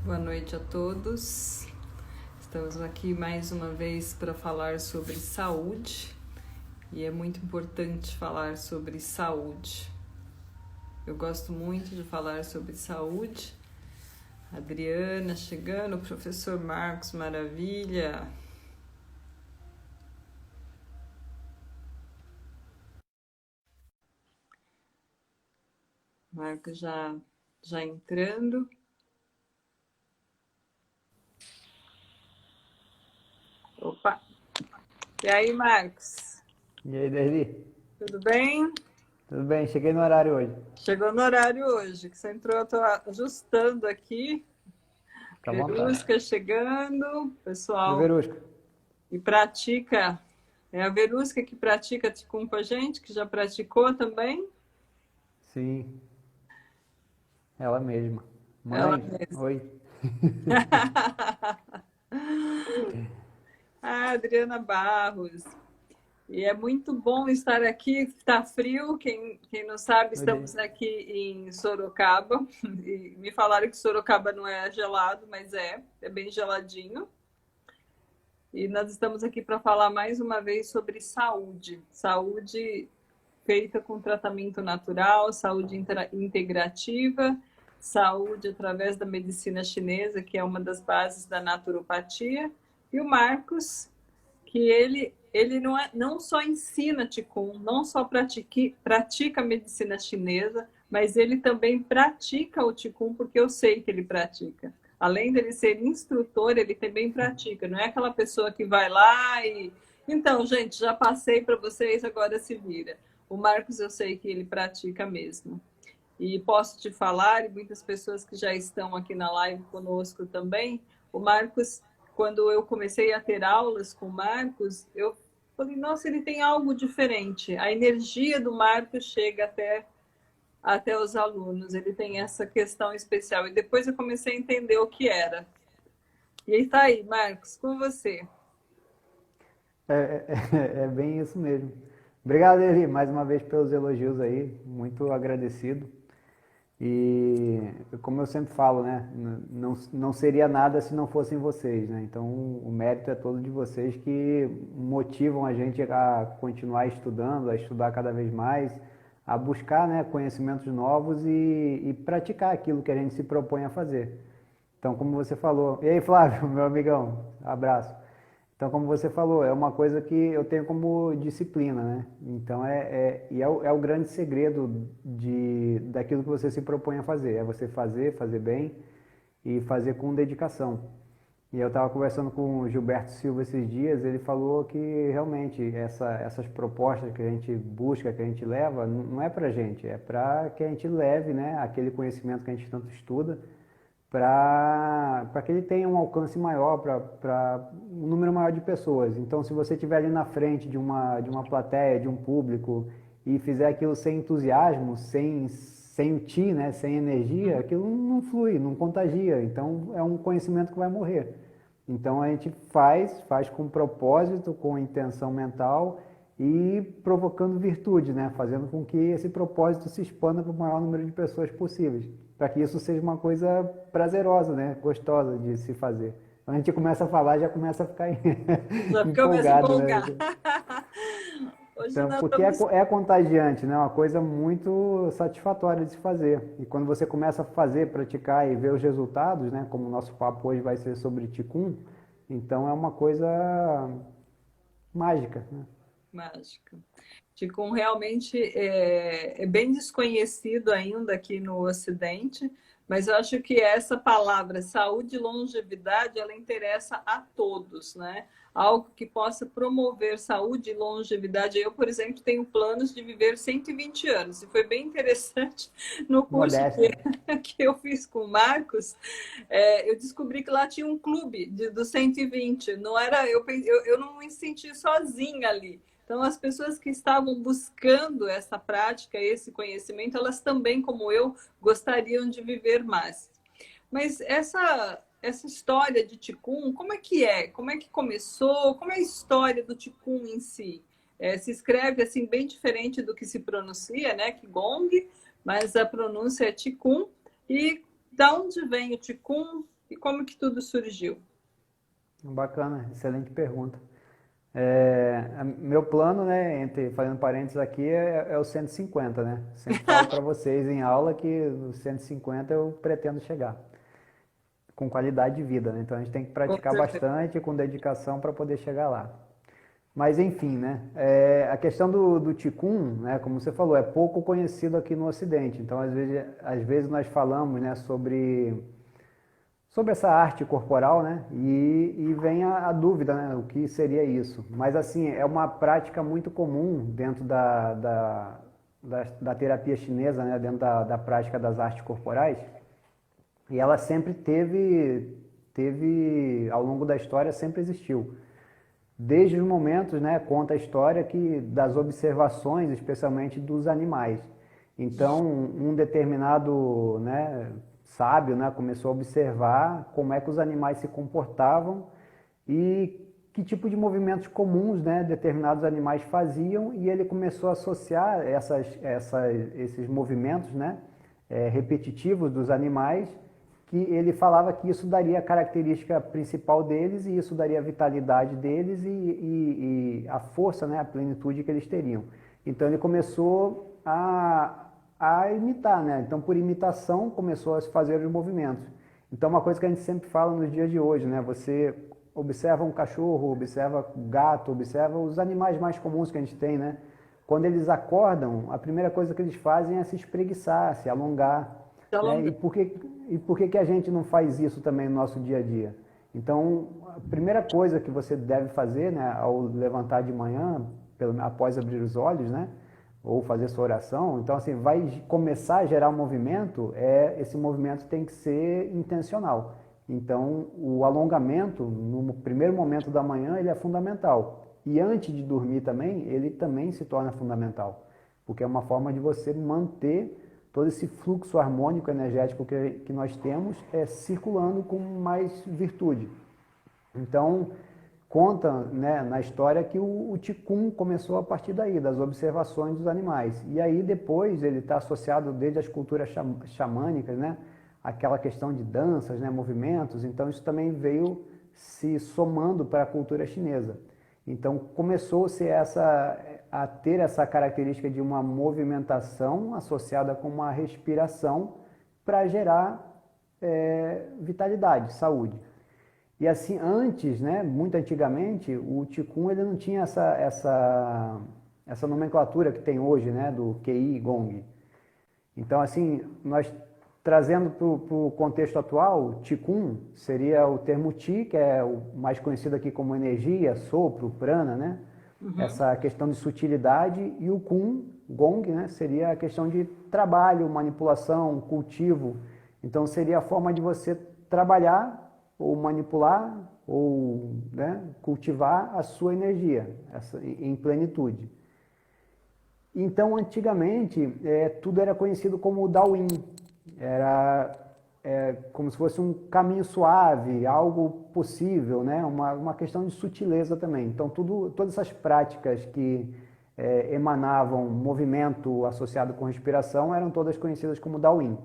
Boa noite a todos. Estamos aqui mais uma vez para falar sobre saúde e é muito importante falar sobre saúde. Eu gosto muito de falar sobre saúde. Adriana chegando, o professor Marcos, maravilha. Marcos já entrando. Opa! E aí, Marcos? E aí, Derli? Tudo bem? Tudo bem? Cheguei no horário hoje. Chegou no horário hoje, que você entrou, eu estou ajustando aqui. Fica à vontade. Verusca chegando, Oi, pessoal. Verusca. E pratica, é a Verusca que pratica Ticum com a gente, que já praticou também? Sim, ela mesma. Ela Mãe, mesma. oi. A Adriana Barros. E é muito bom estar aqui, está frio, quem não sabe, Oi. estamos aqui em Sorocaba, e me falaram que Sorocaba não é gelado, mas é bem geladinho. E nós estamos aqui para falar mais uma vez sobre saúde, saúde feita com tratamento natural, saúde integrativa, saúde através da medicina chinesa, que é uma das bases da naturopatia, e o Marcos, que ele não só ensina Qigong, não só pratica a medicina chinesa, mas ele também pratica o Qigong, porque eu sei que ele pratica. Além dele ser instrutor, ele também pratica. Não é aquela pessoa que vai lá e... Então, gente, já passei para vocês, agora se vira. O Marcos, eu sei que ele pratica mesmo. E posso te falar, e muitas pessoas que já estão aqui na live conosco também, o Marcos, quando eu comecei a ter aulas com o Marcos, eu falei, nossa, ele tem algo diferente. A energia do Marcos chega até os alunos, ele tem essa questão especial. E depois eu comecei a entender o que era. E aí tá aí, Marcos, com você. É bem isso mesmo. Obrigado, Derli, mais uma vez pelos elogios aí. Muito agradecido. E como eu sempre falo, né? Não seria nada se não fossem vocês, né? Então o mérito é todo de vocês que motivam a gente a continuar estudando, a estudar cada vez mais, a buscar, né, conhecimentos novos e praticar aquilo que a gente se propõe a fazer. Então, como você falou. E aí, Flávio, meu amigão, abraço. Então, como você falou, é uma coisa que eu tenho como disciplina, né? Então, é o grande segredo daquilo que você se propõe a fazer. É você fazer bem e fazer com dedicação. E eu estava conversando com o Gilberto Silva esses dias, ele falou que realmente essas propostas que a gente busca, que a gente leva, não é para a gente, é para que a gente leve, né, aquele conhecimento que a gente tanto estuda para que ele tenha um alcance maior, para um número maior de pessoas. Então, se você estiver ali na frente de uma plateia, de um público, e fizer aquilo sem entusiasmo, sem o ti, né, sem energia, aquilo não flui, não contagia. Então, é um conhecimento que vai morrer. Então, a gente faz com propósito, com intenção mental e provocando virtude, né? Fazendo com que esse propósito se expanda para o maior número de pessoas possíveis, para que isso seja uma coisa prazerosa, né? Gostosa de se fazer. Quando a gente começa a falar, já começa a ficar Já começa a empolgado, né? empolgar. Hoje Então, nós porque estamos... é contagiante, né? É uma coisa muito satisfatória de se fazer. E quando você começa a fazer, praticar e ver os resultados, né? Como o nosso papo hoje vai ser sobre Ticum, então é uma coisa mágica, né? Mágica. Qigong realmente é bem desconhecido ainda aqui no Ocidente, mas eu acho que essa palavra saúde e longevidade, ela interessa a todos, né? Algo que possa promover saúde e longevidade. Eu, por exemplo, tenho planos de viver 120 anos, e foi bem interessante no curso Modéstia. que eu fiz com o Marcos, eu descobri que lá tinha um clube dos 120. Não era, eu não me senti sozinha ali. Então, as pessoas que estavam buscando essa prática, esse conhecimento, elas também, como eu, gostariam de viver mais. Mas essa história de Ticum, como é que é? Como é que começou? Como é a história do Ticum em si? Se escreve assim bem diferente do que se pronuncia, né? Qigong, mas a pronúncia é Ticum. E da onde vem o Ticum? E como que tudo surgiu? Bacana, excelente pergunta. Meu plano, né, fazendo parênteses aqui, é o 150, né? Sempre falo para vocês em aula que no 150 eu pretendo chegar, com qualidade de vida, né? Então a gente tem que Com praticar certeza. bastante, com dedicação para poder chegar lá. Mas enfim, né? A questão do Qigong, né, como você falou, é pouco conhecido aqui no Ocidente. Então às vezes nós falamos, né, sobre essa arte corporal, né? E vem a dúvida, né? O que seria isso? Mas assim, é uma prática muito comum dentro da terapia chinesa, né? Dentro da prática das artes corporais. E ela sempre teve, ao longo da história, sempre existiu. Desde os momentos, né, conta a história que das observações, especialmente dos animais. Então, um determinado, né, sábio, né, começou a observar como é que os animais se comportavam e que tipo de movimentos comuns, né, determinados animais faziam, e ele começou a associar esses movimentos, né, repetitivos dos animais, que ele falava que isso daria a característica principal deles e isso daria a vitalidade deles e a força, né, a plenitude que eles teriam. Então ele começou a imitar, né? Então por imitação começou a se fazer os movimentos. Então uma coisa que a gente sempre fala nos dias de hoje, né? Você observa um cachorro, observa um gato, observa os animais mais comuns que a gente tem, né? Quando eles acordam, a primeira coisa que eles fazem é se espreguiçar, se alongar, né? E por que a gente não faz isso também no nosso dia a dia? Então, a primeira coisa que você deve fazer, né, ao levantar de manhã, após abrir os olhos, né, ou fazer sua oração, então assim, vai começar a gerar um movimento, esse movimento tem que ser intencional. Então, o alongamento, no primeiro momento da manhã, ele é fundamental. E antes de dormir também, ele também se torna fundamental, porque é uma forma de você manter todo esse fluxo harmônico energético que nós temos circulando com mais virtude. Então, conta, né, na história que o Qigong começou a partir daí, das observações dos animais. E aí depois ele está associado desde as culturas xamânicas, né, aquela questão de danças, né, movimentos. Então isso também veio se somando para a cultura chinesa. Então começou-se a ter essa característica de uma movimentação associada com uma respiração para gerar vitalidade, saúde. E assim, antes, né, muito antigamente, o Qigong ele não tinha essa nomenclatura que tem hoje, né, do Qi Gong. Então, assim, nós trazendo para o contexto atual, Qigong seria o termo Qi, que é o mais conhecido aqui como energia, sopro, prana, né? Essa questão de sutilidade, e o Gong, né, seria a questão de trabalho, manipulação, cultivo. Então seria a forma de você trabalhar ou manipular ou, né, cultivar a sua energia em plenitude. Então antigamente tudo era conhecido como Daoyin, era como se fosse um caminho suave, algo possível, né? Uma questão de sutileza também. Então todas essas práticas que emanavam movimento associado com respiração eram todas conhecidas como Daoyin.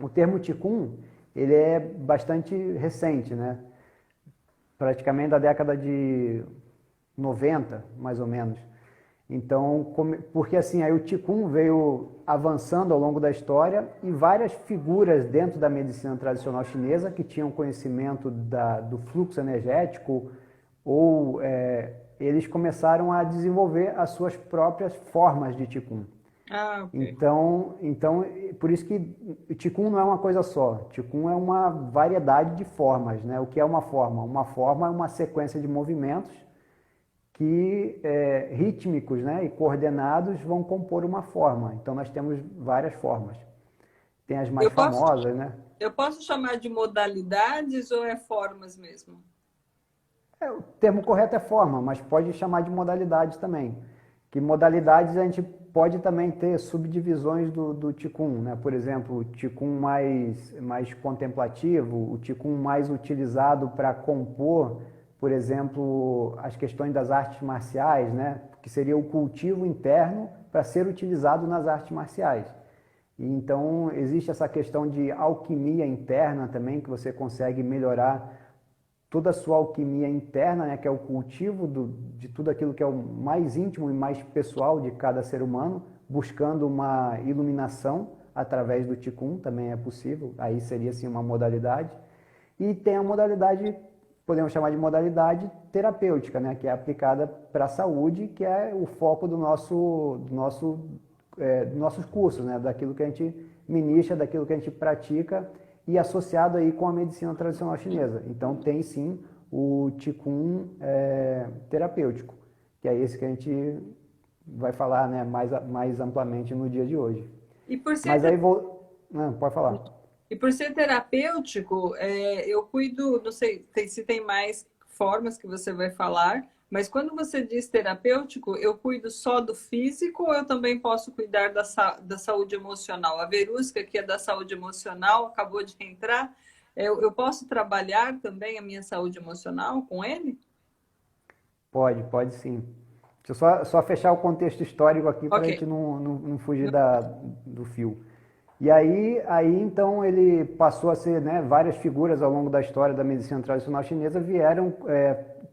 O termo Qigong, ele é bastante recente, né? Praticamente da década de 90, mais ou menos. Então, porque assim, aí o Qigong veio avançando ao longo da história e várias figuras dentro da medicina tradicional chinesa que tinham conhecimento do fluxo energético ou eles começaram a desenvolver as suas próprias formas de Qigong. Ah, ok. Então, por isso que o Qigong não é uma coisa só. Qigong é uma variedade de formas, né? O que é uma forma? Uma forma é uma sequência de movimentos que rítmicos, né, e coordenados vão compor uma forma. Então nós temos várias formas. Tem as mais Eu posso, famosas, né? eu posso chamar de modalidades ou é formas mesmo? O termo correto é forma, mas pode chamar de modalidades também. Que modalidades a gente pode também ter subdivisões do Qigong, né? Por exemplo, o Qigong mais contemplativo, o Qigong mais utilizado para compor, por exemplo, as questões das artes marciais, né? Que seria o cultivo interno para ser utilizado nas artes marciais. E então existe essa questão de alquimia interna também, que você consegue melhorar toda a sua alquimia interna, né, que é o cultivo de tudo aquilo que é o mais íntimo e mais pessoal de cada ser humano, buscando uma iluminação através do Qigong, também é possível, aí seria sim uma modalidade. E tem a modalidade, podemos chamar de modalidade terapêutica, né, que é aplicada para a saúde, que é o foco dos nossos cursos, né, daquilo que a gente ministra, daquilo que a gente pratica e associado aí com a medicina tradicional chinesa. Então tem sim o Qigong terapêutico, que é esse que a gente vai falar, né, mais amplamente no dia de hoje. E por ser Mas aí vou... Não, pode falar. E por ser terapêutico, eu cuido, não sei se tem mais formas que você vai falar, mas quando você diz terapêutico, eu cuido só do físico ou eu também posso cuidar da saúde emocional? A Verusca, que é da saúde emocional, acabou de entrar. Eu posso trabalhar também a minha saúde emocional com ele? Pode sim. Deixa eu só fechar o contexto histórico aqui para a Ok. gente não fugir do fio. E aí então ele passou a ser, né, várias figuras ao longo da história da medicina tradicional chinesa vieram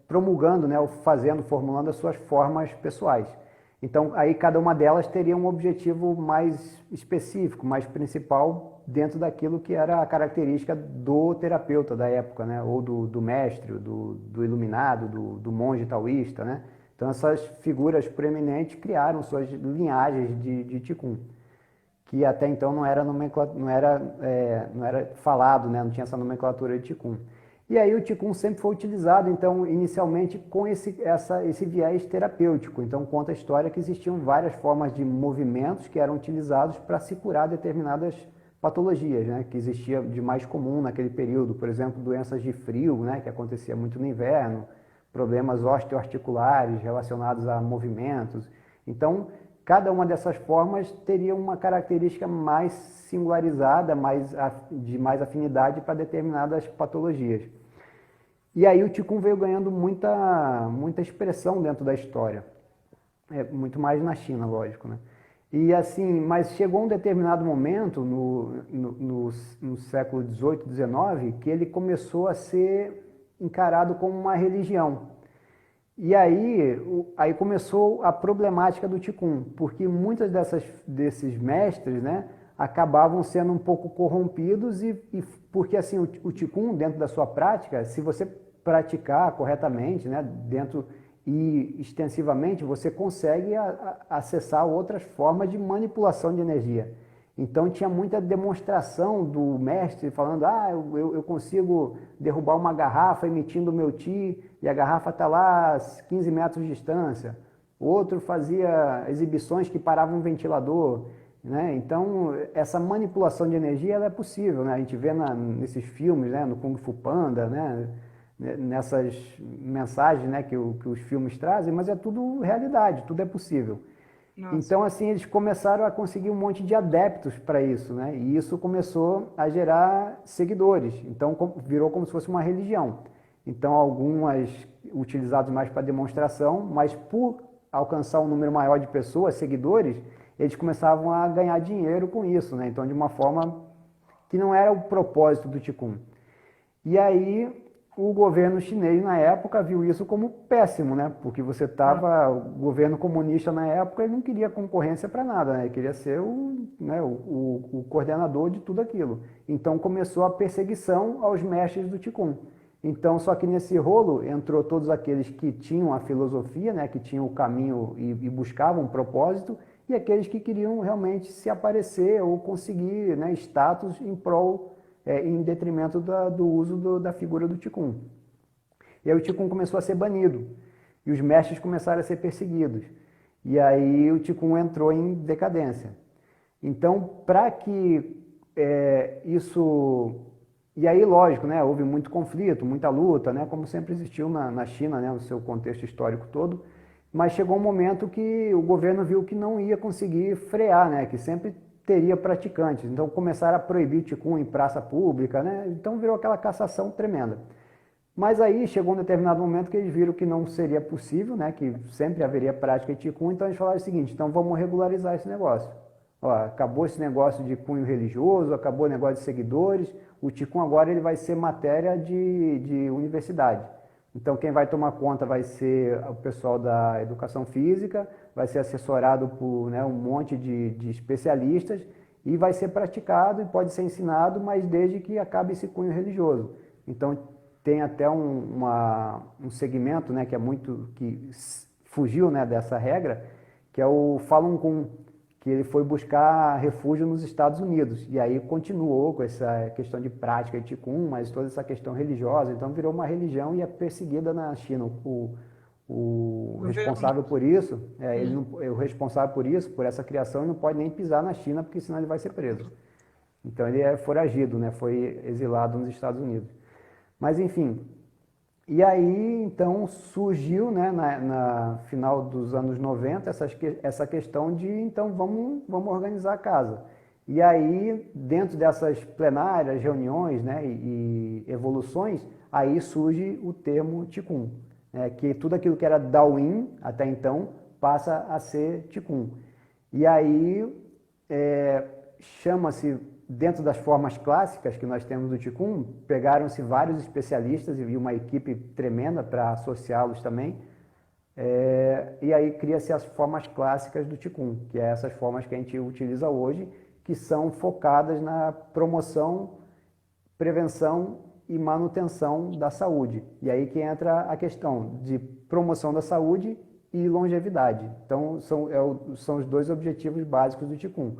promulgando, né, ou fazendo, formulando as suas formas pessoais. Então aí cada uma delas teria um objetivo mais específico, mais principal dentro daquilo que era a característica do terapeuta da época, né, ou do mestre, do iluminado, do monge taoísta, né. Então essas figuras preeminentes criaram suas linhagens de Qigong, que até então não era, não era falado, né? Não tinha essa nomenclatura de Qigong. E aí o Qigong sempre foi utilizado, então, inicialmente com esse viés terapêutico. Então, conta a história que existiam várias formas de movimentos que eram utilizados para se curar determinadas patologias, né? Que existia de mais comum naquele período. Por exemplo, doenças de frio, né? Que acontecia muito no inverno, problemas osteoarticulares relacionados a movimentos. Então, cada uma dessas formas teria uma característica mais singularizada, de mais afinidade para determinadas patologias. E aí o Qigong veio ganhando muita expressão dentro da história. Muito mais na China, lógico, né? E assim, mas chegou um determinado momento no século XVIII, XIX, que ele começou a ser encarado como uma religião. E aí começou a problemática do Qigong, porque muitos desses mestres, né, acabavam sendo um pouco corrompidos porque assim o Qigong, dentro da sua prática, se você praticar corretamente, né, dentro e extensivamente, você consegue acessar outras formas de manipulação de energia. Então tinha muita demonstração do mestre falando, eu consigo derrubar uma garrafa emitindo o meu Qi e a garrafa está lá a 15 metros de distância. Outro fazia exibições que paravam um ventilador. Né? Então essa manipulação de energia ela é possível. Né? A gente vê nesses filmes, né? No Kung Fu Panda, né? Nessas mensagens, né? que os filmes trazem, mas é tudo realidade, tudo é possível. Nossa. Então, assim, eles começaram a conseguir um monte de adeptos para isso, né? E isso começou a gerar seguidores. Então, virou como se fosse uma religião. Então, algumas utilizadas mais para demonstração, mas por alcançar um número maior de pessoas, seguidores, eles começavam a ganhar dinheiro com isso, né? Então, de uma forma que não era o propósito do Qigong. E aí o governo chinês na época viu isso como péssimo, né? Porque o governo comunista na época ele não queria concorrência para nada, né? Ele queria ser o coordenador de tudo aquilo. Então começou a perseguição aos mestres do Qigong. Então, só que nesse rolo entrou todos aqueles que tinham a filosofia, né? Que tinham o caminho e buscavam um propósito, e aqueles que queriam realmente se aparecer ou conseguir, né, status em prol em detrimento do uso da figura do Qigong. E aí o Qigong começou a ser banido, e os mestres começaram a ser perseguidos. E aí o Qigong entrou em decadência. Então, para que isso... E aí, lógico, né, houve muito conflito, muita luta, né, como sempre existiu na China, né, no seu contexto histórico todo, mas chegou um momento que o governo viu que não ia conseguir frear, né, que sempre teria praticantes. Então começaram a proibir Qigong em praça pública, né? Então virou aquela cassação tremenda. Mas aí chegou um determinado momento que eles viram que não seria possível, né? Que sempre haveria prática de Qigong, então eles falaram o seguinte, então vamos regularizar esse negócio. ó, acabou esse negócio de cunho religioso, acabou o negócio de seguidores, o Qigong agora ele vai ser matéria de universidade. Então quem vai tomar conta vai ser o pessoal da educação física, vai ser assessorado por, né, um monte de especialistas e vai ser praticado e pode ser ensinado, mas desde que acabe esse cunho religioso. Então tem até um segmento, né, que é muito que fugiu, né, dessa regra, que é o Falun Gong, que ele foi buscar refúgio nos Estados Unidos. E aí continuou com essa questão de prática de Qigong, mas toda essa questão religiosa. Então virou uma religião e é perseguida na China. O responsável por isso, o responsável por isso, por essa criação, ele não pode nem pisar na China, porque senão ele vai ser preso. Então ele é foragido, né? Foi exilado nos Estados Unidos. Mas enfim, e aí então surgiu, né, na final dos anos 90 essa questão de então vamos organizar a casa. E aí dentro dessas plenárias, reuniões, né, e evoluções, aí surge o termo Qigong, né, que tudo aquilo que era Daoyin até então passa a ser Qigong. E aí chama-se, dentro das formas clássicas que nós temos do Qigong, pegaram-se vários especialistas e uma equipe tremenda para associá-los também, e aí cria-se as formas clássicas do Qigong, que é essas formas que a gente utiliza hoje, que são focadas na promoção, prevenção e manutenção da saúde. E aí que entra a questão de promoção da saúde e longevidade. Então são os dois objetivos básicos do Qigong,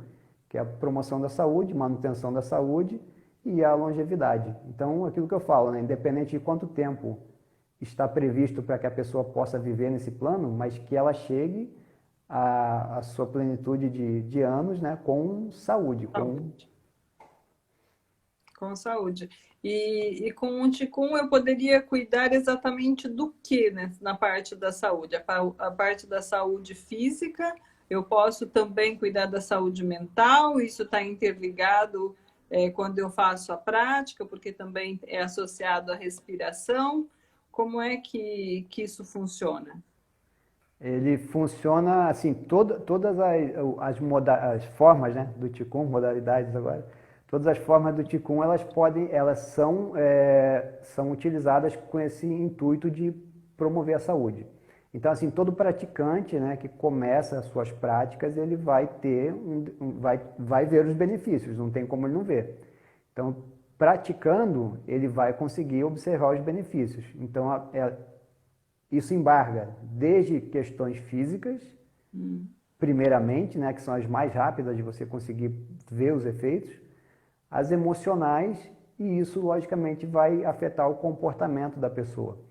que é a promoção da saúde, manutenção da saúde e a longevidade. Então, aquilo que eu falo, né, independente de quanto tempo está previsto para que a pessoa possa viver nesse plano, mas que ela chegue à sua plenitude de anos, né, com saúde. Com saúde. E com o Qigong eu poderia cuidar exatamente do que, né, na parte da saúde? A parte da saúde física. Eu posso também cuidar da saúde mental, isso está interligado quando eu faço a prática, porque também é associado à respiração. Como é que isso funciona? Ele funciona assim, todas as formas, né, do Qigong, modalidades agora, todas as formas do Qigong, elas são utilizadas com esse intuito de promover a saúde. Então, assim, todo praticante, né, que começa as suas práticas, ele vai ter, vai ver os benefícios, não tem como ele não ver. Então, praticando, ele vai conseguir observar os benefícios. Então, isso embarga desde questões físicas, primeiramente, né, que são as mais rápidas de você conseguir ver os efeitos, as emocionais, e isso, logicamente, vai afetar o comportamento da pessoa.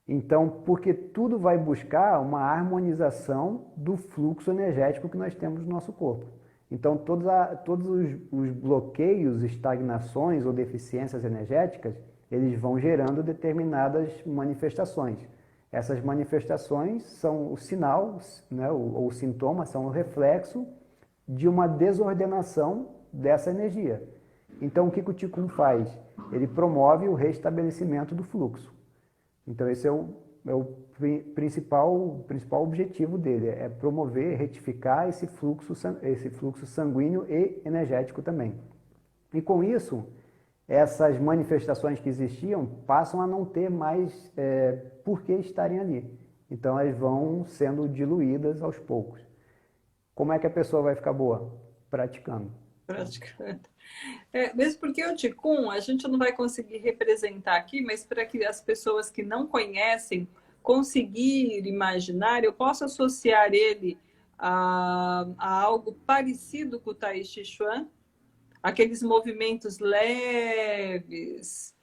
Então, porque tudo vai buscar uma harmonização do fluxo energético que nós temos no nosso corpo. Então, todos os bloqueios, estagnações ou deficiências energéticas, eles vão gerando determinadas manifestações. Essas manifestações são o sinal, né, ou o sintoma, são o reflexo de uma desordenação dessa energia. Então, o que o Qigong faz? Ele promove o restabelecimento do fluxo. Então esse é o principal objetivo dele, é promover, retificar esse fluxo sanguíneo e energético também. E com isso, essas manifestações que existiam passam a não ter mais por que estarem ali. Então elas vão sendo diluídas aos poucos. Como é que a pessoa vai ficar boa? Praticando. Praticando. Mesmo porque o Qigong a gente não vai conseguir representar aqui, mas para que as pessoas que não conhecem conseguir imaginar, eu posso associar ele a algo parecido com o Tai Chi Chuan, aqueles movimentos leves.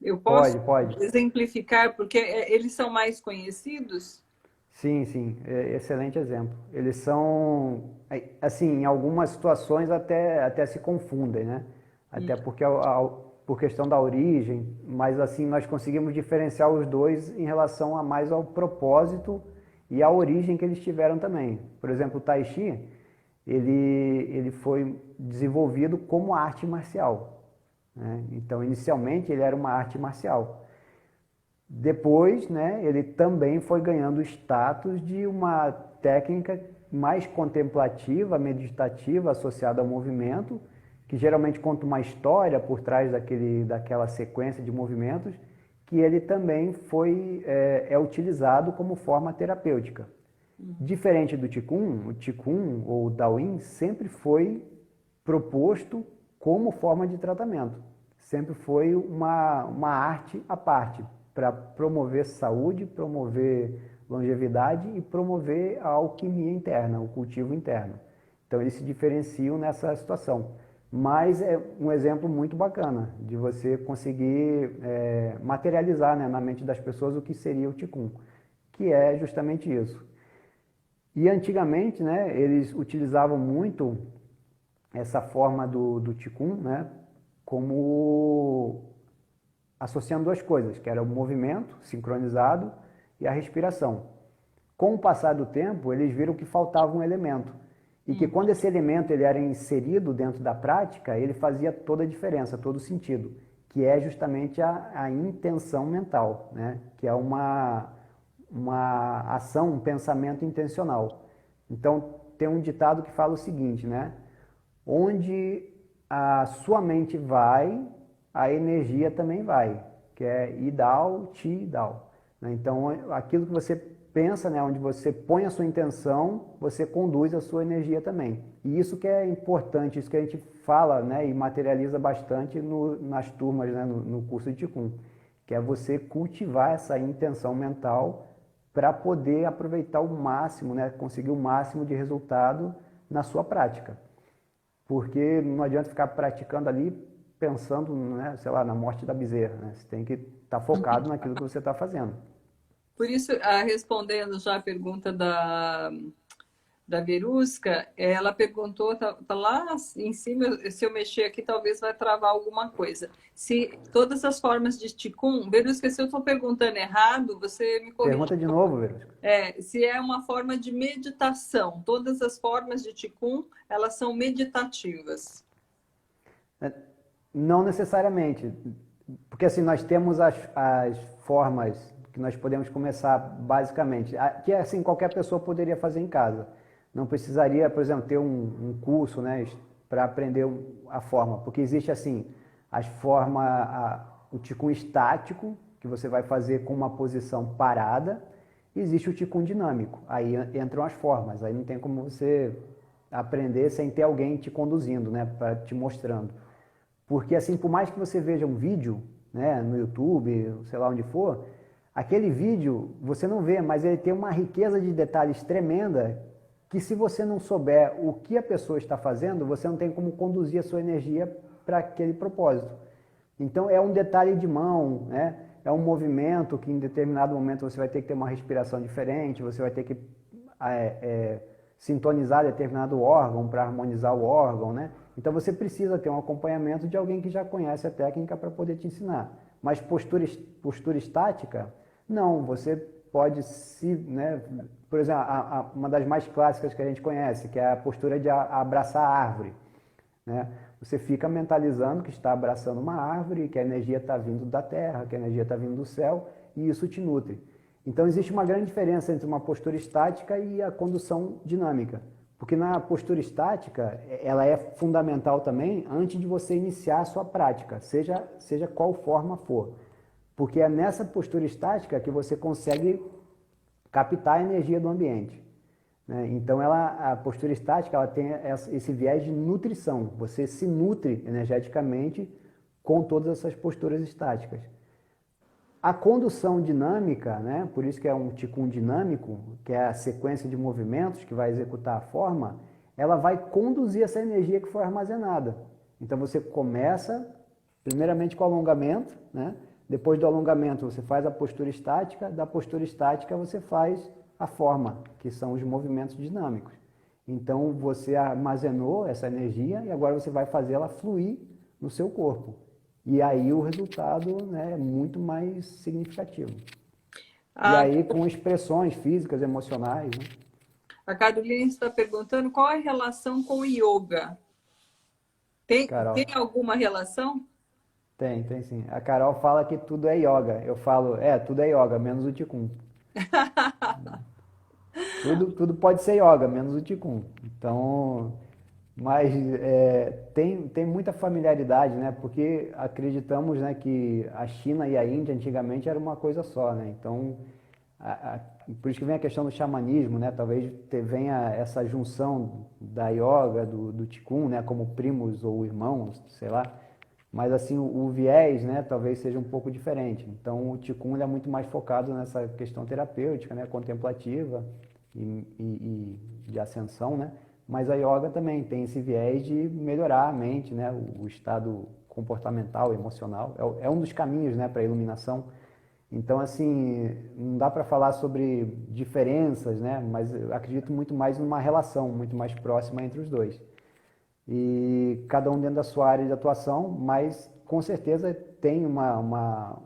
Eu posso Pode. exemplificar, porque eles são mais conhecidos? Sim, excelente exemplo. Eles são, assim, em algumas situações até se confundem, né? Até porque por questão da origem, mas assim nós conseguimos diferenciar os dois em relação mais ao propósito e à origem que eles tiveram também. Por exemplo, o Tai Chi, ele foi desenvolvido como arte marcial, né? Então, inicialmente, ele era uma arte marcial. Depois, né, ele também foi ganhando o status de uma técnica mais contemplativa, meditativa, associada ao movimento, que geralmente conta uma história por trás daquela sequência de movimentos, que ele também é utilizado como forma terapêutica. Diferente do Qigong, o Qigong ou o Daoyin sempre foi proposto como forma de tratamento. Sempre foi uma arte à parte, para promover saúde, promover longevidade e promover a alquimia interna, o cultivo interno. Então eles se diferenciam nessa situação. Mas é um exemplo muito bacana de você conseguir materializar, né, na mente das pessoas o que seria o Qigong, que é justamente isso. E antigamente, né, eles utilizavam muito essa forma do Qigong, né, como associando duas coisas, que era o movimento sincronizado e a respiração. Com o passar do tempo, eles viram que faltava um elemento. E que quando esse elemento ele era inserido dentro da prática, ele fazia toda a diferença, todo o sentido. Que é justamente a intenção mental, né? Que é uma ação, um pensamento intencional. Então, tem um ditado que fala o seguinte, né? Onde a sua mente vai, a energia também vai, que é idao, ti, dao. Então, aquilo que você pensa, né, onde você põe a sua intenção, você conduz a sua energia também. E isso que é importante, isso que a gente fala, né, e materializa bastante nas turmas, né, no curso de Qigong, que é você cultivar essa intenção mental para poder aproveitar o máximo, né, conseguir o máximo de resultado na sua prática. Porque não adianta ficar praticando ali pensando, né, sei lá, na morte da bezerra. Né? Você tem que estar focado naquilo que você está fazendo. Por isso, respondendo já a pergunta da Verusca, ela perguntou, tá lá em cima, se eu mexer aqui talvez vai travar alguma coisa. Se todas as formas de Qigong, Verusca, se eu estou perguntando errado, você me corrige. Pergunta de novo, Verusca. Se é uma forma de meditação, todas as formas de Qigong, elas são meditativas. Não necessariamente, porque assim, nós temos as formas que nós podemos começar basicamente, que assim qualquer pessoa poderia fazer em casa. Não precisaria, por exemplo, ter um curso, né, para aprender a forma, porque existe assim, as formas, o Qigong estático, que você vai fazer com uma posição parada, e existe o Qigong dinâmico, aí entram as formas, aí não tem como você aprender sem ter alguém te conduzindo, né, para te mostrando. Porque assim, por mais que você veja um vídeo, né, no YouTube, sei lá onde for, aquele vídeo você não vê, mas ele tem uma riqueza de detalhes tremenda que se você não souber o que a pessoa está fazendo, você não tem como conduzir a sua energia para aquele propósito. Então é um detalhe de mão, né? É um movimento que em determinado momento você vai ter que ter uma respiração diferente, você vai ter que sintonizar determinado órgão para harmonizar o órgão, né? Então você precisa ter um acompanhamento de alguém que já conhece a técnica para poder te ensinar. Mas postura estática, não, você pode né? Por exemplo, uma das mais clássicas que a gente conhece, que é a postura de abraçar a árvore, né? Você fica mentalizando que está abraçando uma árvore, que a energia está vindo da terra, que a energia está vindo do céu, e isso te nutre. Então existe uma grande diferença entre uma postura estática e a condução dinâmica. Porque na postura estática, ela é fundamental também antes de você iniciar a sua prática, seja qual forma for. Porque é nessa postura estática que você consegue captar a energia do ambiente. Né? Então, a postura estática ela tem esse viés de nutrição. Você se nutre energeticamente com todas essas posturas estáticas. A condução dinâmica, né? Por isso que é um Qigong dinâmico, que é a sequência de movimentos que vai executar a forma, ela vai conduzir essa energia que foi armazenada. Então, você começa, primeiramente, com o alongamento, né? Depois do alongamento, você faz a postura estática, da postura estática você faz a forma, que são os movimentos dinâmicos. Então, você armazenou essa energia e agora você vai fazer ela fluir no seu corpo. E aí o resultado, né, é muito mais significativo. E aí com expressões físicas, emocionais. Né? A Carolina está perguntando qual é a relação com o yoga. Tem alguma relação? Tem sim. A Carol fala que tudo é yoga. Eu falo, tudo é yoga, menos o Qigong. Tudo pode ser yoga, menos o Qigong. Então, mas tem muita familiaridade, né? Porque acreditamos, né, que a China e a Índia antigamente era uma coisa só, né? Então, a- a- por isso que vem a questão do xamanismo, né? Talvez venha essa junção da yoga, do Qigong, né? Como primos ou irmãos, sei lá. Mas assim, o viés, né, talvez seja um pouco diferente. Então, o Qigong ele é muito mais focado nessa questão terapêutica, né, contemplativa e de ascensão, né? Mas a yoga também tem esse viés de melhorar a mente, né, o estado comportamental, emocional. É um dos caminhos, né, para a iluminação. Então, assim, não dá para falar sobre diferenças, né, mas eu acredito muito mais numa relação muito mais próxima entre os dois e cada um dentro da sua área de atuação, mas com certeza tem uma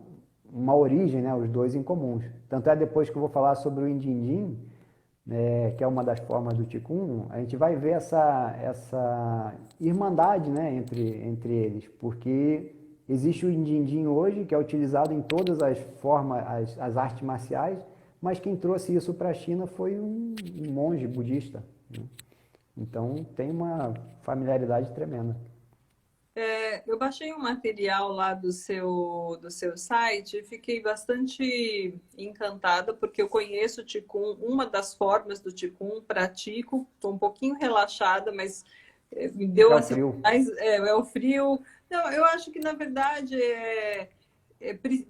origem, né, os dois em comuns. Tanto é depois que eu vou falar sobre o Indindim, que é uma das formas do Qigong, a gente vai ver essa irmandade, né, entre eles, porque existe o Indindim hoje, que é utilizado em todas as formas, as artes marciais, mas quem trouxe isso para a China foi um monge budista, né? Então tem uma familiaridade tremenda. Eu baixei um material lá do seu site e fiquei bastante encantada, porque eu conheço o Qigong, uma das formas do Qigong, pratico, estou um pouquinho relaxada, mas me deu É o assim, frio. mais, é o frio. Não, eu acho que na verdade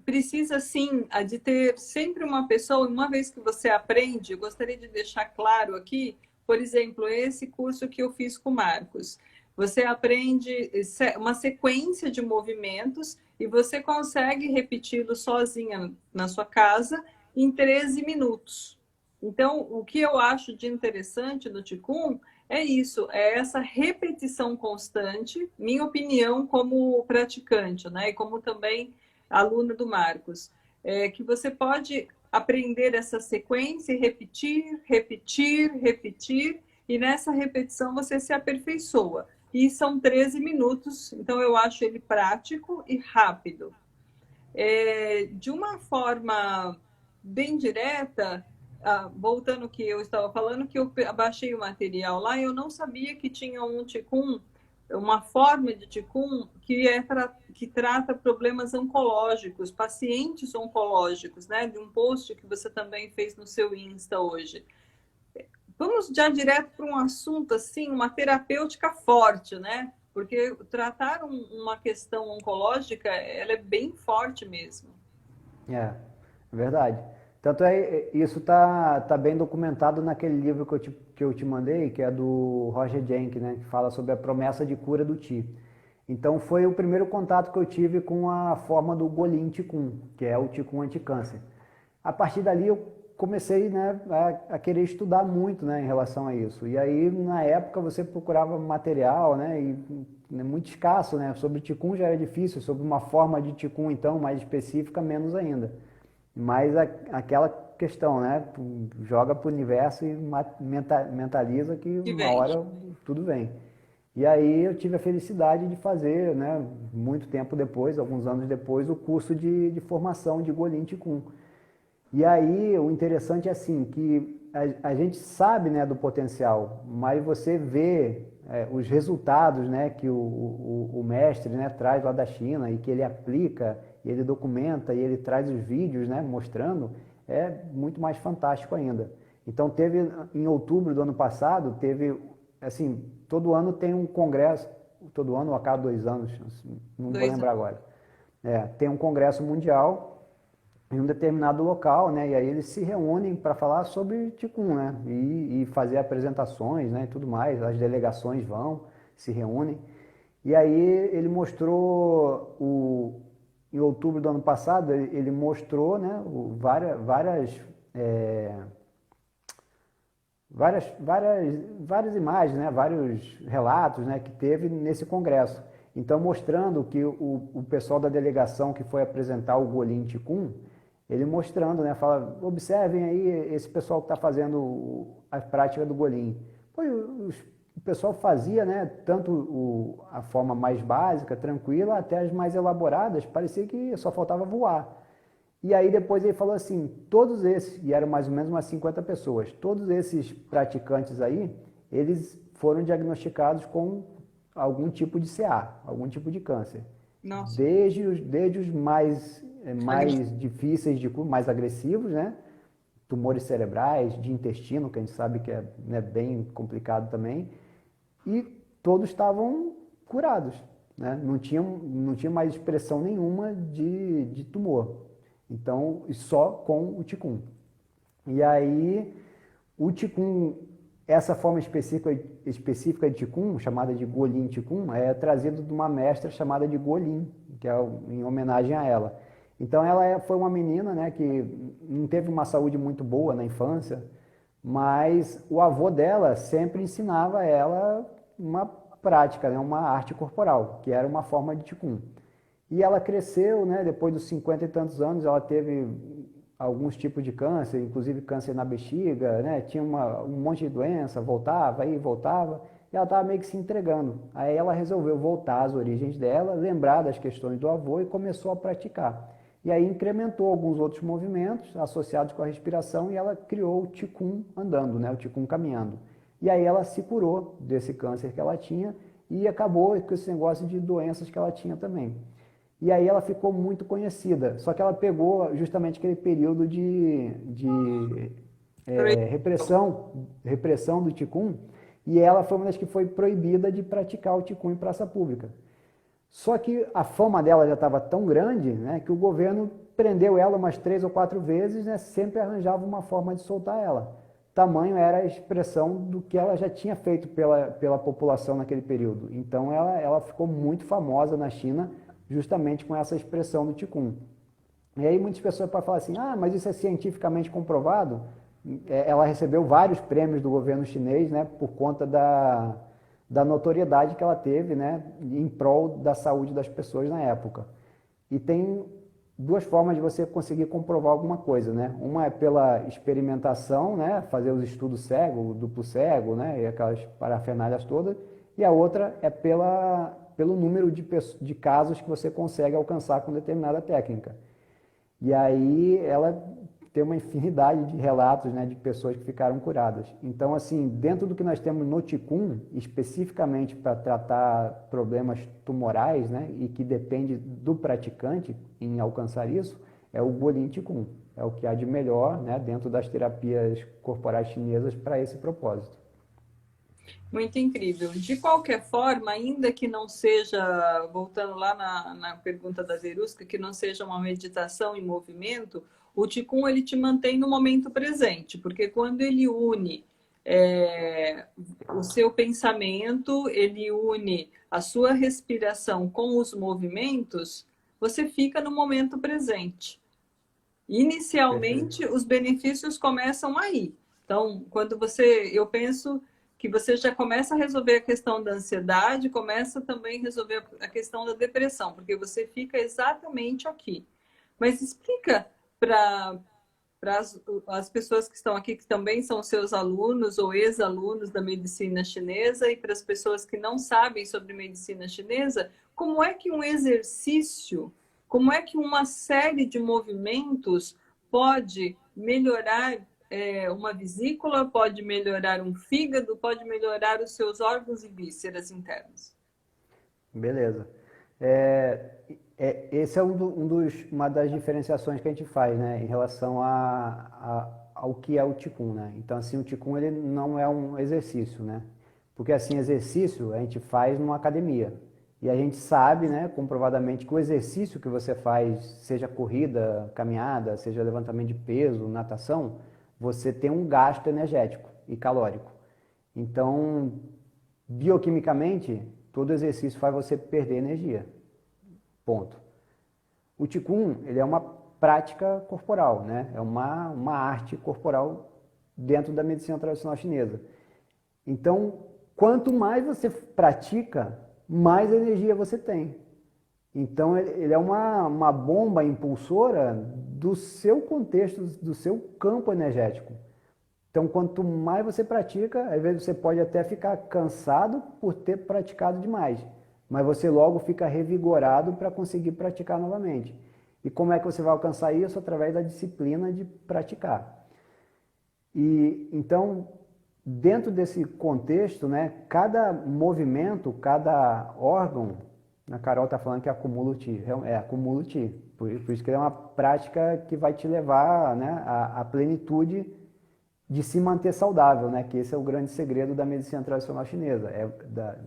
precisa sim de ter sempre uma pessoa, uma vez que você aprende, eu gostaria de deixar claro aqui, por exemplo, esse curso que eu fiz com o Marcos. Você aprende uma sequência de movimentos e você consegue repeti-lo sozinha na sua casa em 13 minutos. Então, o que eu acho de interessante no Qigong é isso, é essa repetição constante, minha opinião como praticante, né? E como também aluna do Marcos, que você pode aprender essa sequência e repetir, repetir, repetir, e nessa repetição você se aperfeiçoa. E são 13 minutos, então eu acho ele prático e rápido. De uma forma bem direta, voltando ao que eu estava falando, que eu baixei o material lá, eu não sabia que tinha um Qigong, uma forma de Qigong que trata problemas oncológicos, pacientes oncológicos, né? De um post que você também fez no seu Insta hoje. Vamos já direto para um assunto assim, uma terapêutica forte, né? Porque tratar uma questão oncológica, ela é bem forte mesmo. É verdade. Tanto isso tá bem documentado naquele livro que eu te mandei, que é do Roger Jenk, né? Que fala sobre a promessa de cura do Qi. Então foi o primeiro contato que eu tive com a forma do Golin Qigong, que é o Qigong anti-câncer. A partir dali eu comecei, né, a querer estudar muito, né, em relação a isso. E aí na época você procurava material, né, e muito escasso, né, sobre Qigong já era difícil, sobre uma forma de Qigong então mais específica menos ainda. Mas aquela questão, né, joga para o universo e mentaliza que Que uma vem. hora tudo vem. E aí eu tive a felicidade de fazer, né, muito tempo depois, alguns anos depois, o curso de formação de Golin Qigong. E aí o interessante é assim, que a gente sabe, né, do potencial, mas você vê os resultados, né, que o mestre, né, traz lá da China e que ele aplica, e ele documenta e ele traz os vídeos, né, mostrando, é muito mais fantástico ainda. Então teve, em outubro do ano passado, teve, assim, todo ano tem um congresso, todo ano ou a cada 2 anos, não vou 2 lembrar agora. Tem um congresso mundial em um determinado local, né? E aí eles se reúnem para falar sobre Ticum, né? E fazer apresentações, né? E tudo mais. As delegações vão, se reúnem. E aí ele mostrou em outubro do ano passado, ele mostrou, né? Várias imagens, né? Vários relatos, né? Que teve nesse congresso. Então mostrando que o pessoal da delegação que foi apresentar o Golin Ticum, ele mostrando, né? Fala, observem aí esse pessoal que está fazendo a prática do Golin. Pô, o pessoal fazia, né? Tanto a forma mais básica, tranquila, até as mais elaboradas, parecia que só faltava voar. E aí depois ele falou assim, todos esses, e eram mais ou menos umas 50 pessoas, todos esses praticantes aí, eles foram diagnosticados com algum tipo de CA, algum tipo de câncer. Nossa. Desde os mais difíceis, mais agressivos, né? Tumores cerebrais, de intestino, que a gente sabe que é, né, bem complicado também, e todos estavam curados, né? Não tinha mais expressão nenhuma de tumor. Então, só com o Qigong. E aí, o Qigong, essa forma específica de Qigong, chamada de Guolin Qigong, é trazido de uma mestra chamada de Guolin, que é em homenagem a ela. Então, ela foi uma menina, né, que não teve uma saúde muito boa na infância, mas o avô dela sempre ensinava ela uma prática, né, uma arte corporal, que era uma forma de Qigong. E ela cresceu, né, depois dos 50 e tantos anos, ela teve alguns tipos de câncer, inclusive câncer na bexiga, né, tinha um monte de doença, voltava, aí voltava, e ela estava meio que se entregando. Aí ela resolveu voltar às origens dela, lembrar das questões do avô e começou a praticar. E aí incrementou alguns outros movimentos associados com a respiração e ela criou o Qigong andando, né, o Qigong caminhando. E aí ela se curou desse câncer que ela tinha e acabou com esse negócio de doenças que ela tinha também. E aí ela ficou muito conhecida. Só que ela pegou justamente aquele período de repressão do Qigong, e ela foi uma das que foi proibida de praticar o Qigong em praça pública. Só que a fama dela já estava tão grande, né, que o governo prendeu ela umas 3 ou 4 vezes, né, sempre arranjava uma forma de soltar ela. Tamanho era a expressão do que ela já tinha feito pela população naquele período. Então ela ficou muito famosa na China justamente com essa expressão do Qigong. E aí muitas pessoas podem falar assim, mas isso é cientificamente comprovado? Ela recebeu vários prêmios do governo chinês, né, por conta da notoriedade que ela teve, né, em prol da saúde das pessoas na época. E tem duas formas de você conseguir comprovar alguma coisa, né? Uma é pela experimentação, né, fazer os estudos cego, duplo cego, né, e aquelas parafernálias todas, e a outra é pelo número de casos que você consegue alcançar com determinada técnica. E aí ela tem uma infinidade de relatos, né, de pessoas que ficaram curadas. Então, assim, dentro do que nós temos no Qigong, especificamente para tratar problemas tumorais, né, e que depende do praticante em alcançar isso, é o Guolin Qigong. É o que há de melhor, né, dentro das terapias corporais chinesas para esse propósito. Muito incrível. De qualquer forma, ainda que não seja, voltando lá na pergunta da Verusca, que não seja uma meditação em movimento, o Qigong ele te mantém no momento presente, porque quando ele une o seu pensamento, ele une a sua respiração com os movimentos, você fica no momento presente. Inicialmente, Perfeito. os benefícios começam aí. Então, eu penso que você já começa a resolver a questão da ansiedade, começa também a resolver a questão da depressão, porque você fica exatamente aqui. Mas explica para as pessoas que estão aqui, que também são seus alunos ou ex-alunos da medicina chinesa, e para as pessoas que não sabem sobre medicina chinesa, como é que um exercício, como é que uma série de movimentos pode melhorar uma vesícula, pode melhorar um fígado, pode melhorar os seus órgãos e vísceras internos. Beleza. Esse é uma das diferenciações que a gente faz, né, em relação ao que é o Qigong, né? Então, assim, o Qigong ele não é um exercício, né? Porque, assim, exercício a gente faz numa academia. E a gente sabe, né, comprovadamente, que o exercício que você faz, seja corrida, caminhada, seja levantamento de peso, natação, você tem um gasto energético e calórico. Então, bioquimicamente, todo exercício faz você perder energia. Ponto. O Qigong, ele é uma prática corporal, né? É uma arte corporal dentro da medicina tradicional chinesa. Então, quanto mais você pratica, mais energia você tem. Então, ele é uma bomba impulsora do seu contexto, do seu campo energético. Então, quanto mais você pratica, às vezes você pode até ficar cansado por ter praticado demais, mas você logo fica revigorado para conseguir praticar novamente. E como é que você vai alcançar isso? Através da disciplina de praticar. E então, dentro desse contexto, né, cada movimento, cada órgão, a Carol está falando que acumula o Ti, acumula o Ti. Por isso que é uma prática que vai te levar, né, à plenitude de se manter saudável, né, que esse é o grande segredo da medicina tradicional chinesa,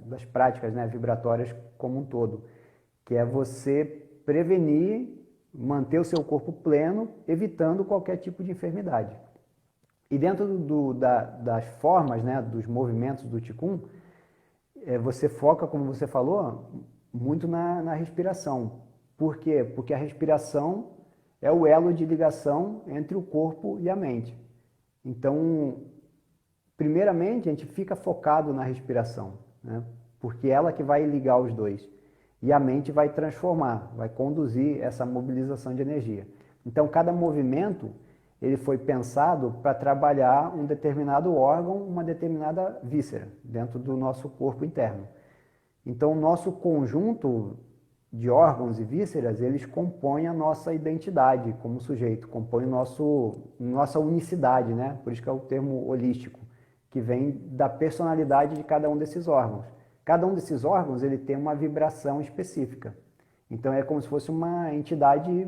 das práticas, né, vibratórias como um todo, que é você prevenir, manter o seu corpo pleno, evitando qualquer tipo de enfermidade. E dentro das formas, né, dos movimentos do Qigong, você foca, como você falou, muito na respiração. Por quê? Porque a respiração é o elo de ligação entre o corpo e a mente. Então, primeiramente, a gente fica focado na respiração, né? Porque é ela que vai ligar os dois. E a mente vai transformar, vai conduzir essa mobilização de energia. Então, cada movimento ele foi pensado para trabalhar um determinado órgão, uma determinada víscera, dentro do nosso corpo interno. Então, o nosso conjunto de órgãos e vísceras, eles compõem a nossa identidade como sujeito, compõem nossa unicidade, né? Por isso que é o termo holístico, que vem da personalidade de cada um desses órgãos. Cada um desses órgãos ele tem uma vibração específica. Então, é como se fosse uma entidade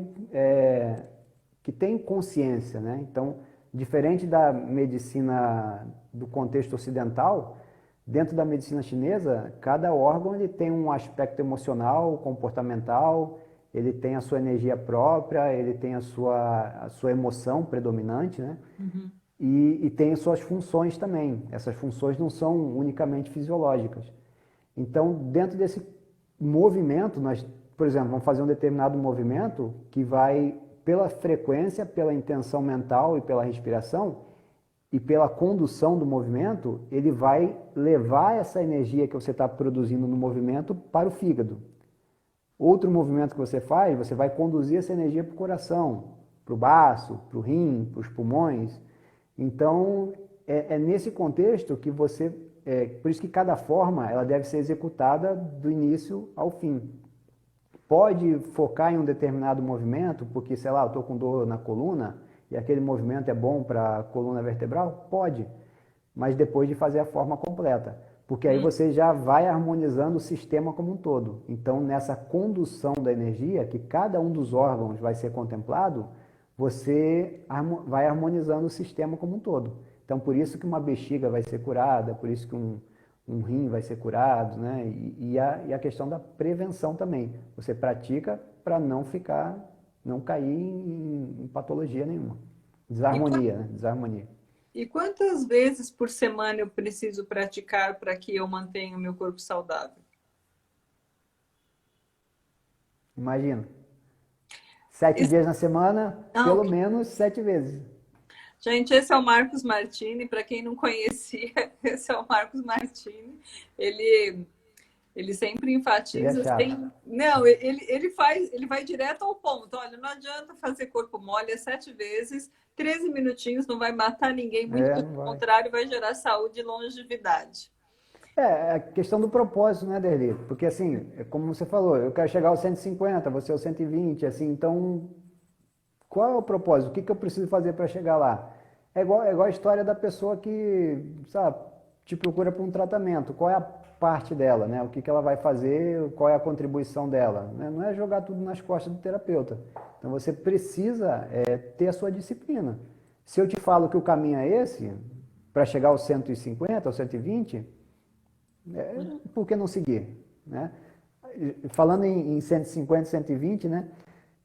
que tem consciência, né? Então, diferente da medicina do contexto ocidental, dentro da medicina chinesa, cada órgão ele tem um aspecto emocional, comportamental, ele tem a sua energia própria, ele tem a sua emoção predominante, né? Uhum. E tem as suas funções também. Essas funções não são unicamente fisiológicas. Então, dentro desse movimento, nós, por exemplo, vamos fazer um determinado movimento que vai, pela frequência, pela intenção mental e pela respiração, e pela condução do movimento, ele vai levar essa energia que você está produzindo no movimento para o fígado. Outro movimento que você faz, você vai conduzir essa energia para o coração, para o baço, para o rim, para os pulmões. Então, é nesse contexto que você... por isso que cada forma ela deve ser executada do início ao fim. Pode focar em um determinado movimento, porque, sei lá, eu estou com dor na coluna, e aquele movimento é bom para a coluna vertebral? Pode, mas depois de fazer a forma completa. Porque aí você já vai harmonizando o sistema como um todo. Então, nessa condução da energia, que cada um dos órgãos vai ser contemplado, você vai harmonizando o sistema como um todo. Então, por isso que uma bexiga vai ser curada, por isso que um rim vai ser curado, né? E a questão da prevenção também. Você pratica para não cair em patologia nenhuma. Desarmonia, né? Desarmonia. E quantas vezes por semana eu preciso praticar para que eu mantenha o meu corpo saudável? Imagina. 7 dias na semana, pelo menos 7 vezes. Gente, esse é o Marcos Martini. Para quem não conhecia, esse é o Marcos Martini. Ele sempre enfatiza. Não, ele vai direto ao ponto. Olha, não adianta fazer corpo mole 7 vezes, 13 minutinhos, não vai matar ninguém, muito pelo contrário, vai gerar saúde e longevidade. É a questão do propósito, né, Derli? Porque assim, como você falou, eu quero chegar aos 150, você aos 120, assim, então qual é o propósito? O que eu preciso fazer para chegar lá? É igual a história da pessoa que, sabe, te procura para um tratamento. Qual é a parte dela, né? O que ela vai fazer, qual é a contribuição dela? Não é jogar tudo nas costas do terapeuta. Então você precisa ter a sua disciplina. Se eu te falo que o caminho é esse, para chegar aos 150, aos 120, por que não seguir? Né? Falando em 150, 120, né?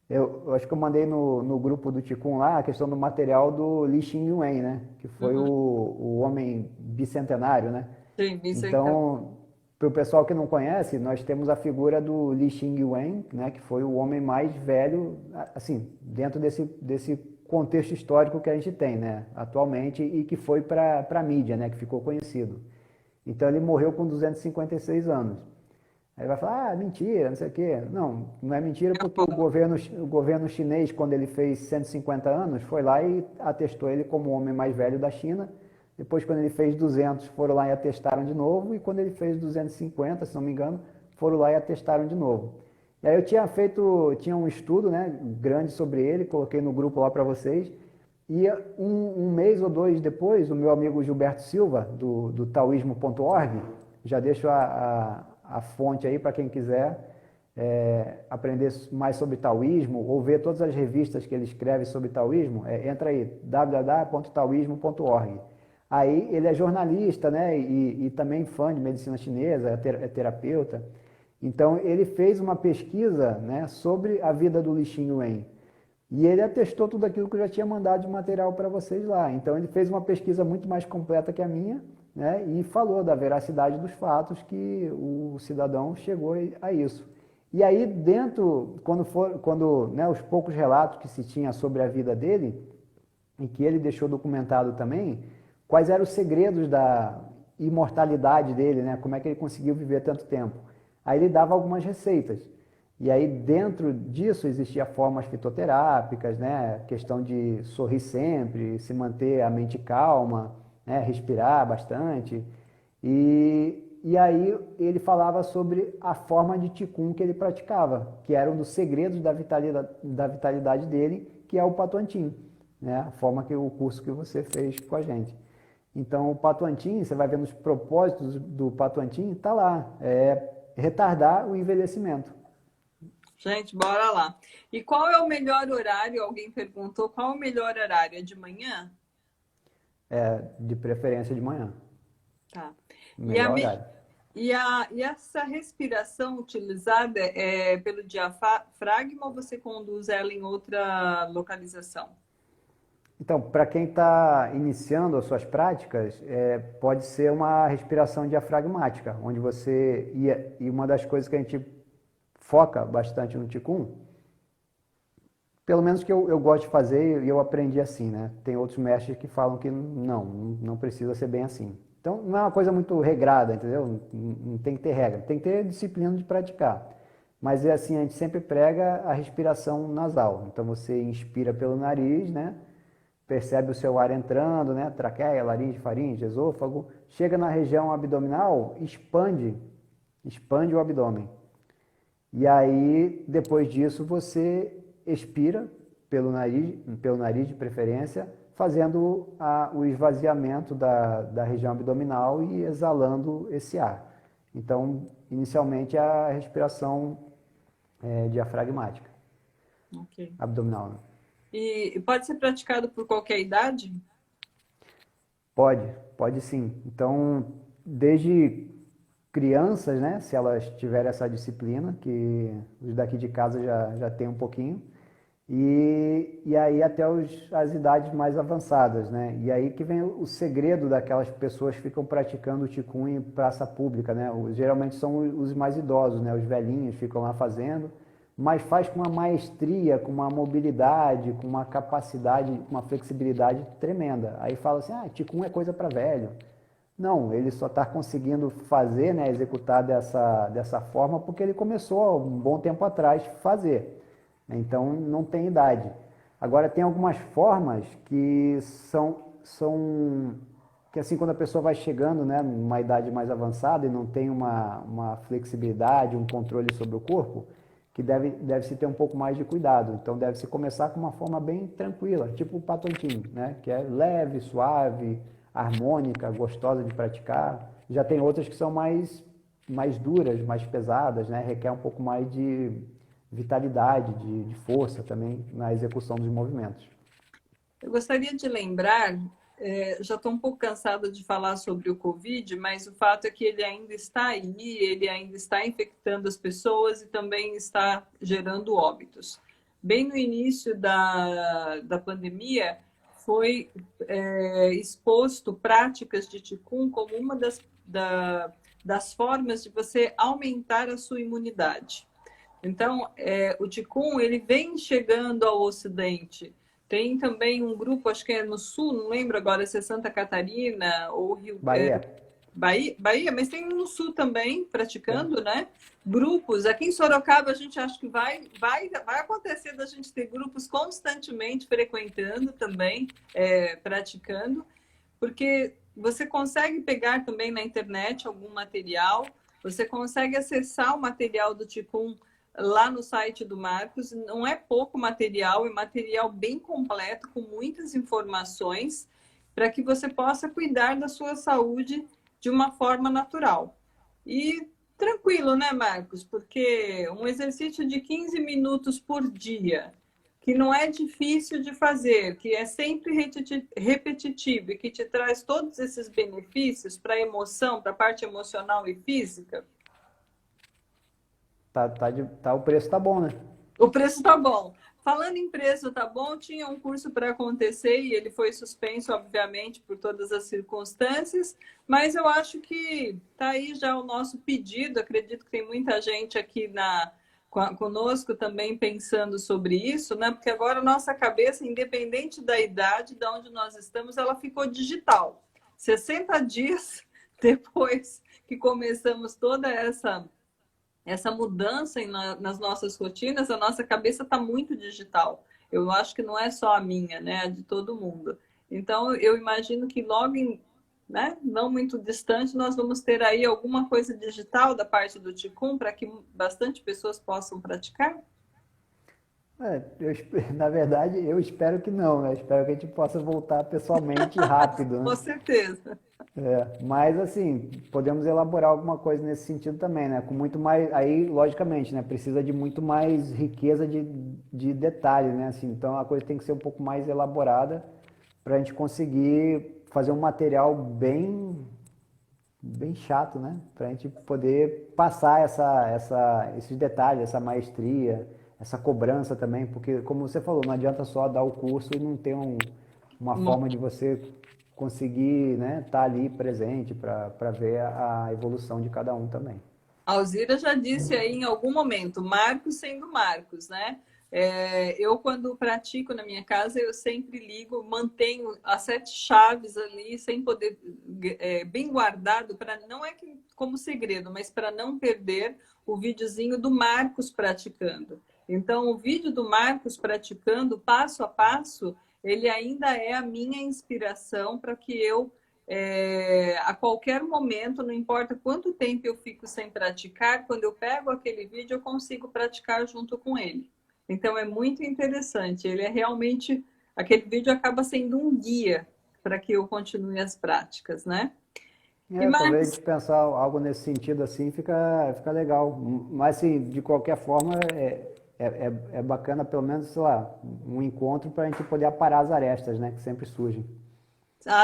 Eu acho que eu mandei no grupo do Qigong lá a questão do material do Li Xingyuan, né? Que foi o homem bicentenário, né? Sim, então, para o pessoal que não conhece, nós temos a figura do Li Xingyuan, né? Que foi o homem mais velho, assim, dentro desse contexto histórico que a gente tem, né? Atualmente, e que foi para a mídia, né? Que ficou conhecido. Então, ele morreu com 256 anos. Aí vai falar, mentira, não sei o quê. Não é mentira porque o governo chinês, quando ele fez 150 anos, foi lá e atestou ele como o homem mais velho da China. Depois, quando ele fez 200, foram lá e atestaram de novo. E quando ele fez 250, se não me engano, foram lá e atestaram de novo. E aí eu tinha um estudo, né, grande sobre ele, coloquei no grupo lá para vocês. E um mês ou dois depois, o meu amigo Gilberto Silva, do taoísmo.org, já deixo a fonte aí para quem quiser aprender mais sobre taoísmo ou ver todas as revistas que ele escreve sobre taoísmo, entra aí, www.taoismo.org. Aí ele é jornalista, né, e também fã de medicina chinesa, é terapeuta. Então ele fez uma pesquisa, né, sobre a vida do Li Xingyuan. E ele atestou tudo aquilo que eu já tinha mandado de material para vocês lá. Então ele fez uma pesquisa muito mais completa que a minha, né, e falou da veracidade dos fatos que o cidadão chegou a isso. E aí dentro, quando né, os poucos relatos que se tinha sobre a vida dele, e que ele deixou documentado também, quais eram os segredos da imortalidade dele, né, como é que ele conseguiu viver tanto tempo. Aí ele dava algumas receitas. E aí dentro disso existia formas fitoterápicas, né, questão de sorrir sempre, se manter a mente calma, né, respirar bastante. E aí ele falava sobre a forma de Qigong que ele praticava, que era um dos segredos da vitalidade dele, que é o Patuantim, né, a forma que o curso que você fez com a gente. Então o Patuantim, você vai ver nos propósitos do Patuantim, está lá, retardar o envelhecimento. Gente, bora lá. E qual é o melhor horário? Alguém perguntou qual é o melhor horário? É de manhã? De preferência de manhã. Tá. E, Melhor horário. e essa respiração utilizada é pelo diafragma ou você conduz ela em outra localização? Então, para quem está iniciando as suas práticas, pode ser uma respiração diafragmática, onde você e uma das coisas que a gente foca bastante no Qigong, pelo menos que eu gosto de fazer e eu aprendi assim, né? Tem outros mestres que falam que não precisa ser bem assim. Então, não é uma coisa muito regrada, entendeu? Não tem que ter regra, tem que ter disciplina de praticar. Mas é assim, a gente sempre prega a respiração nasal. Então, você inspira pelo nariz, né? Percebe o seu ar entrando, né? Traqueia, laringe, faringe, esôfago. Chega na região abdominal, expande o abdômen. E aí, depois disso, você expira pelo nariz de preferência, fazendo o esvaziamento da região abdominal e exalando esse ar. Então, inicialmente, a respiração diafragmática, Ok. abdominal, né? E pode ser praticado por qualquer idade? Pode sim. Então, desde crianças, né, se elas tiverem essa disciplina, que os daqui de casa já tem um pouquinho, e aí até as idades mais avançadas, né? E aí que vem o segredo daquelas pessoas que ficam praticando o Qigong em praça pública, né? Geralmente são os mais idosos, né? Os velhinhos ficam lá fazendo, mas faz com uma maestria, com uma mobilidade, com uma capacidade, uma flexibilidade tremenda. Aí fala assim, Qigong é coisa para velho. Não, ele só está conseguindo fazer, né, executar dessa forma porque ele começou há um bom tempo atrás fazer. Então não tem idade. Agora tem algumas formas que que assim quando a pessoa vai chegando, né, numa idade mais avançada e não tem uma flexibilidade, um controle sobre o corpo, que deve-se ter um pouco mais de cuidado. Então deve-se começar com uma forma bem tranquila, tipo o Patuantim, né, que é leve, suave, harmônica, gostosa de praticar. Já tem outras que são mais duras, mais pesadas, né, requer um pouco mais de vitalidade, de força também na execução dos movimentos. Eu gostaria de lembrar, já estou um pouco cansada de falar sobre o Covid, mas o fato é que ele ainda está aí, ele ainda está infectando as pessoas e também está gerando óbitos. Bem no início da pandemia, foi exposto práticas de Qigong como uma das formas de você aumentar a sua imunidade. Então, o Qigong, ele vem chegando ao Ocidente. Tem também um grupo, acho que é no Sul, não lembro agora se é Santa Catarina ou Rio... Bahia. Bahia, mas tem no Sul também, praticando, né? Grupos. Aqui em Sorocaba, a gente acha que vai acontecer da gente ter grupos constantemente frequentando também, praticando, porque você consegue pegar também na internet algum material, você consegue acessar o material do Qigong lá no site do Marcos. Não é pouco material, é material bem completo, com muitas informações, para que você possa cuidar da sua saúde de uma forma natural. E tranquilo, né, Marcos? Porque um exercício de 15 minutos por dia, que não é difícil de fazer, que é sempre repetitivo e que te traz todos esses benefícios para a emoção, para a parte emocional e física, O preço tá bom, né? o preço tá bom. Falando em preço, tá bom? Tinha um curso para acontecer e ele foi suspenso, obviamente, por todas as circunstâncias, mas eu acho que tá aí já o nosso pedido. Acredito que tem muita gente aqui conosco também pensando sobre isso, né? Porque agora a nossa cabeça, independente da idade, de onde nós estamos, ela ficou digital. 60 dias depois que começamos toda essa mudança nas nossas rotinas, a nossa cabeça está muito digital. Eu acho que não é só a minha, né? A de todo mundo. Então, eu imagino que logo, né, não muito distante, nós vamos ter aí alguma coisa digital da parte do Ticum para que bastante pessoas possam praticar? Na verdade, eu espero que não, né? Espero que a gente possa voltar pessoalmente rápido, Com né? certeza. Mas assim, podemos elaborar alguma coisa nesse sentido também, né? Com muito mais, aí logicamente, né? Precisa de muito mais riqueza de detalhes, né? Assim, então a coisa tem que ser um pouco mais elaborada para a gente conseguir fazer um material bem chato, né? Para a gente poder passar esses detalhes, essa maestria, essa cobrança também, porque como você falou, não adianta só dar o curso e não ter uma forma de você conseguir, né, estar ali presente para ver a evolução de cada um também. A Alzira já disse aí em algum momento, Marcos sendo Marcos, né? Eu, quando pratico na minha casa, eu sempre ligo, mantenho as 7 chaves ali, sem poder, bem guardado, para não é que, como segredo, mas para não perder o videozinho do Marcos praticando. Então, o vídeo do Marcos praticando, passo a passo, ele ainda é a minha inspiração para que eu a qualquer momento, não importa quanto tempo eu fico sem praticar, quando eu pego aquele vídeo, eu consigo praticar junto com ele. Então, é muito interessante. Ele é realmente. Aquele vídeo acaba sendo um guia para que eu continue as práticas, né? E Talvez a Marcos, gente pensar algo nesse sentido assim fica legal. Mas assim, de qualquer forma, é bacana pelo menos, sei lá, um encontro para a gente poder aparar as arestas, né, que sempre surgem.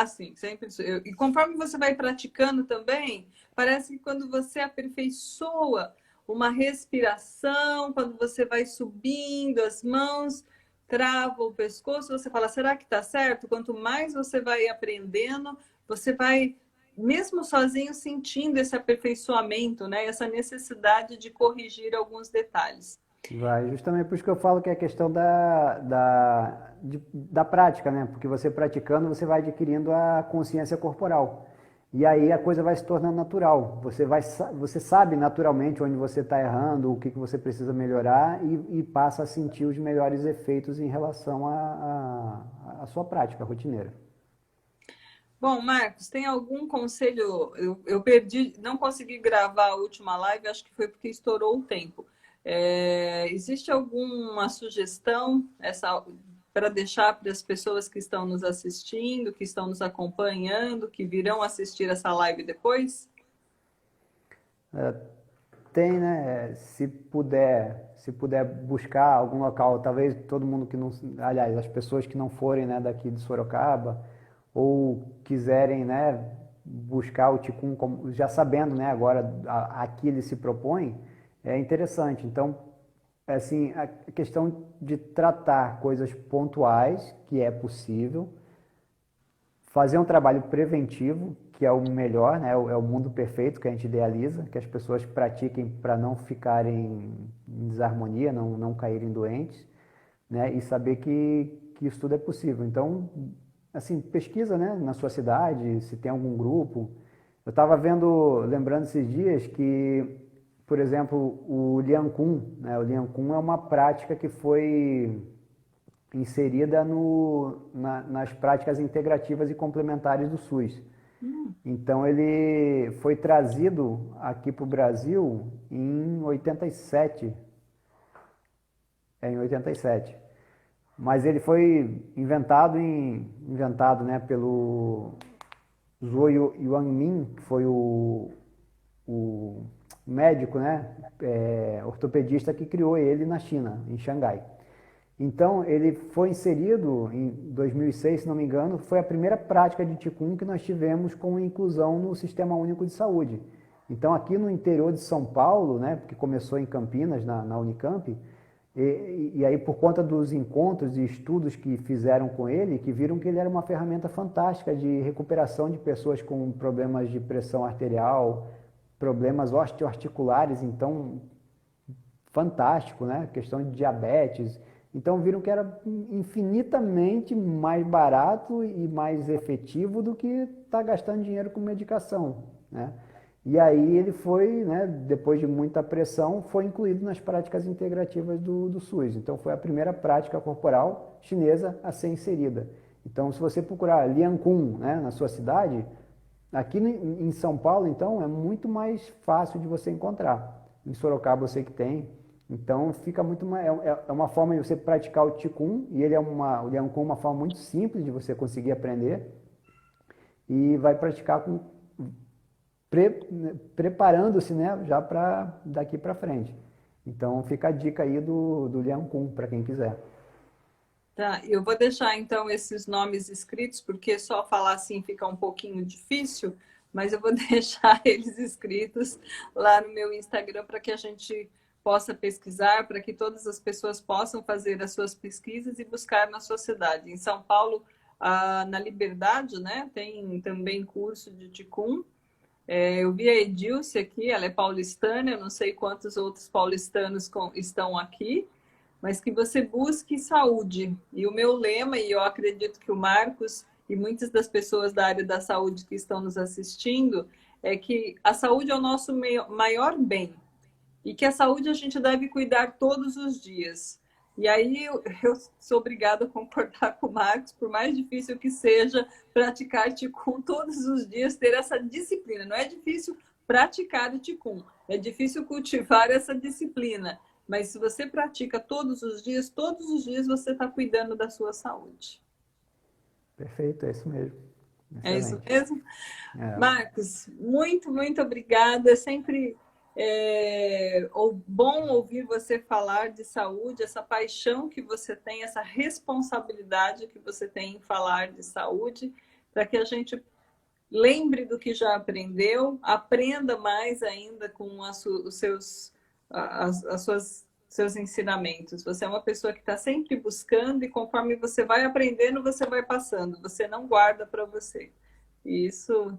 sim, sempre. E conforme você vai praticando também, parece que quando você aperfeiçoa uma respiração, quando você vai subindo as mãos, trava o pescoço, você fala, será que está certo? Quanto mais você vai aprendendo, você vai, mesmo sozinho, sentindo esse aperfeiçoamento, né? Essa necessidade de corrigir alguns detalhes. Vai, justamente por isso que eu falo que é a questão da prática, né? Porque você praticando, você vai adquirindo a consciência corporal. E aí a coisa vai se tornando natural. Você sabe naturalmente onde você está errando, o que você precisa melhorar e passa a sentir os melhores efeitos em relação à sua prática rotineira. Bom, Marcos, tem algum conselho? Eu perdi, não consegui gravar a última live, acho que foi porque estourou o tempo. Existe alguma sugestão para deixar para as pessoas que estão nos assistindo, que estão nos acompanhando, que virão assistir essa live depois? Tem, né? Se puder buscar algum local, talvez todo mundo que não, aliás, as pessoas que não forem, né, daqui de Sorocaba ou quiserem, né, buscar o Ticum, já sabendo, né, agora aqui ele se propõe, é interessante. Então, assim, a questão de tratar coisas pontuais, que é possível, fazer um trabalho preventivo, que é o melhor, né? É o mundo perfeito que a gente idealiza, que as pessoas pratiquem para não ficarem em desarmonia, não caírem doentes, né? E saber que isso tudo é possível. Então, assim, pesquisa, né, na sua cidade, se tem algum grupo. Eu estava lembrando esses dias que, por exemplo, o Lian Kun, né? O Lian Kun é uma prática que foi inserida nas práticas integrativas e complementares do SUS. Então ele foi trazido aqui para o Brasil em 87. em 87. Mas ele foi inventado, né, pelo Zhou Yuanmin, que foi o médico, né, ortopedista que criou ele na China, em Xangai. Então, ele foi inserido em 2006, se não me engano, foi a primeira prática de Qigong que nós tivemos com inclusão no Sistema Único de Saúde. Então, aqui no interior de São Paulo, né, porque começou em Campinas, na Unicamp, e aí por conta dos encontros e estudos que fizeram com ele, que viram que ele era uma ferramenta fantástica de recuperação de pessoas com problemas de pressão arterial, problemas osteoarticulares, então, fantástico, né? Questão de diabetes. Então viram que era infinitamente mais barato e mais efetivo do que estar gastando dinheiro com medicação, né? E aí ele foi, né, depois de muita pressão, foi incluído nas práticas integrativas do SUS. Então foi a primeira prática corporal chinesa a ser inserida. Então se você procurar Lian Kun, né, na sua cidade, aqui em São Paulo, então, é muito mais fácil de você encontrar. Em Sorocaba eu sei que tem. Então fica muito mais, é uma forma de você praticar o Qigong, e ele o Lian Kun é uma forma muito simples de você conseguir aprender, e vai praticar preparando-se, né, já para daqui para frente. Então fica a dica aí do Lian Kun para quem quiser. Tá, eu vou deixar então esses nomes escritos, porque só falar assim fica um pouquinho difícil, mas eu vou deixar eles escritos lá no meu Instagram para que a gente possa pesquisar, para que todas as pessoas possam fazer as suas pesquisas e buscar na sua cidade. Em São Paulo, na Liberdade, né, tem também curso de Qigong. Eu vi a Edilce aqui, ela é paulistana, eu não sei quantos outros paulistanos estão aqui, mas que você busque saúde. E o meu lema, e eu acredito que o Marcos e muitas das pessoas da área da saúde que estão nos assistindo, é que a saúde é o nosso maior bem. E que a saúde a gente deve cuidar todos os dias. E aí eu sou obrigada a concordar com o Marcos, por mais difícil que seja praticar Qigong todos os dias, ter essa disciplina. Não é difícil praticar o Qigong, é difícil cultivar essa disciplina. Mas se você pratica todos os dias você está cuidando da sua saúde. Perfeito, é isso mesmo. Excelente. É isso mesmo? Marcos, muito, muito obrigada. É sempre bom ouvir você falar de saúde, essa paixão que você tem, essa responsabilidade que você tem em falar de saúde, para que a gente lembre do que já aprendeu, aprenda mais ainda com os seus ensinamentos. Você é uma pessoa que está sempre buscando, e conforme você vai aprendendo, você vai passando. Você não guarda para você. E isso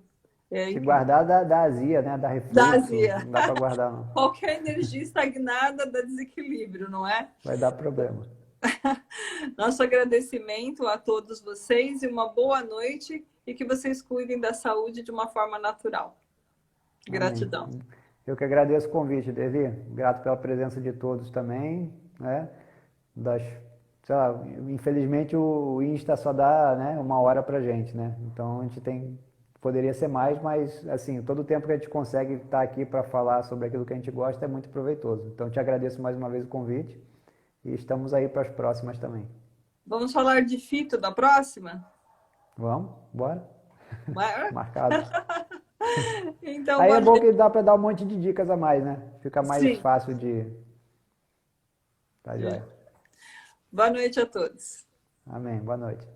se guardar da azia, né? Da refluxo. Da azia. Não dá para guardar, não. Qualquer energia estagnada dá desequilíbrio, não é? Vai dar problema. Nosso agradecimento a todos vocês e uma boa noite, e que vocês cuidem da saúde de uma forma natural. Gratidão. Amém. Eu que agradeço o convite, Devi. Grato pela presença de todos também, né? Sei lá, infelizmente o Insta só dá, né, 1 hora pra gente, né? Então a gente poderia ser mais, mas assim, todo o tempo que a gente consegue estar aqui para falar sobre aquilo que a gente gosta é muito proveitoso. Então te agradeço mais uma vez o convite e estamos aí para as próximas também. Vamos falar de fito da próxima? Vamos, bora. Marcado. Então, aí é bom que dá para dar um monte de dicas a mais, né? Fica mais Sim. fácil de... Tá joia. Boa noite a todos. Amém. Boa noite.